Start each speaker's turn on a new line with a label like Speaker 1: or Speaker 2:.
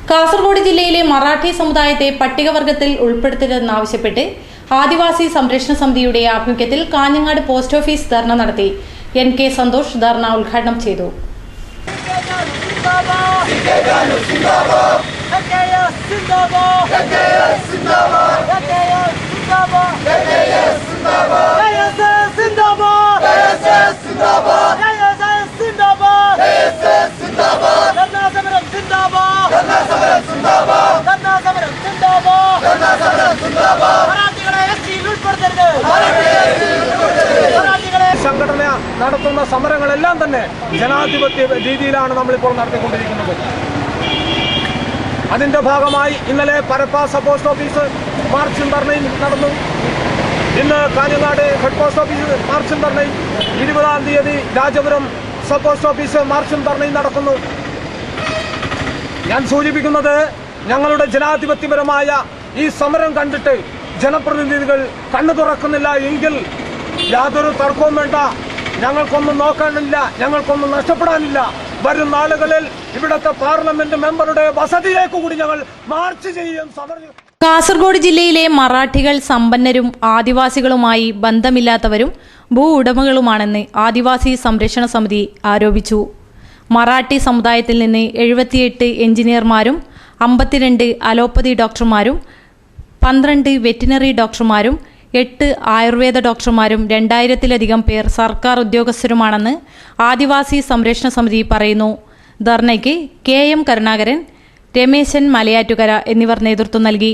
Speaker 1: കാസർഗോഡ് ജില്ലയിലെ മറാഠി സമുദായത്തെ പട്ടികവർഗത്തിൽ ഉൾപ്പെടുത്തരുതെന്നാവശ്യപ്പെട്ട് ആദിവാസി സംരക്ഷണ സമിതിയുടെ ആഭിമുഖ്യത്തിൽ കാഞ്ഞങ്ങാട് പോസ്റ്റ് ഓഫീസ് ധർണ നടത്തി. NK സന്തോഷ് ധർണ ഉദ്ഘാടനം ചെയ്തു.
Speaker 2: സംഘടന നടത്തുന്ന സമരങ്ങളെല്ലാം തന്നെ ജനാധിപത്യ രീതിയിലാണ് നമ്മളിപ്പോൾ നടത്തിക്കൊണ്ടിരിക്കുന്നത്. അതിന്റെ ഭാഗമായി ഇന്നലെ പരപ്പാസ പോസ്റ്റ് ഓഫീസ് മാർച്ചും ധർണയും നടന്നു. ഇന്ന് കാഞ്ഞങ്ങാട് ഹെഡ് പോസ്റ്റ് ഓഫീസ് മാർച്ചും ധർണയും, 20-ാം തീയതി രാജപുരം സബ് പോസ്റ്റ് ഓഫീസ് മാർച്ചും ധർണയും നടക്കുന്നു. ഞാൻ സൂചിപ്പിക്കുന്നത്, ഞങ്ങളുടെ ജനാധിപത്യപരമായ ഈ സമരം കണ്ടിട്ട് ജനപ്രതിനിധികൾ കണ്ണു തുറക്കുന്നില്ല എങ്കിൽ യാതൊരു തർക്കവും വേണ്ട. ഞങ്ങൾക്കൊന്നും നോക്കാനില്ല, ഞങ്ങൾക്കൊന്നും നഷ്ടപ്പെടാനില്ല. വരും നാളുകളിൽ ഇവിടുത്തെ പാർലമെന്റ് മെമ്പറുടെ വസതിയിലേക്ക് കൂടി ഞങ്ങൾ മാർച്ച് ചെയ്യും.
Speaker 1: കാസർഗോഡ് ജില്ലയിലെ മറാഠികൾ സമ്പന്നരും ആദിവാസികളുമായി ബന്ധമില്ലാത്തവരും ഭൂ ഉടമകളുമാണെന്ന് ആദിവാസി സംരക്ഷണ സമിതി ആരോപിച്ചു. മറാഠി സമുദായത്തിൽ നിന്ന് 78 എഞ്ചിനീയർമാരും 52 അലോപ്പതി ഡോക്ടർമാരും 12 വെറ്റിനറി ഡോക്ടർമാരും 8 ആയുർവേദ ഡോക്ടർമാരും 2000-ലധികം പേർ സർക്കാർ ഉദ്യോഗസ്ഥരുമാണെന്ന് ആദിവാസി സംരക്ഷണ സമിതി പറയുന്നു. ധർണയ്ക്ക് KM കരുണാകരൻ, രമേശൻ മലയാറ്റുകര എന്നിവർ നേതൃത്വം നൽകി.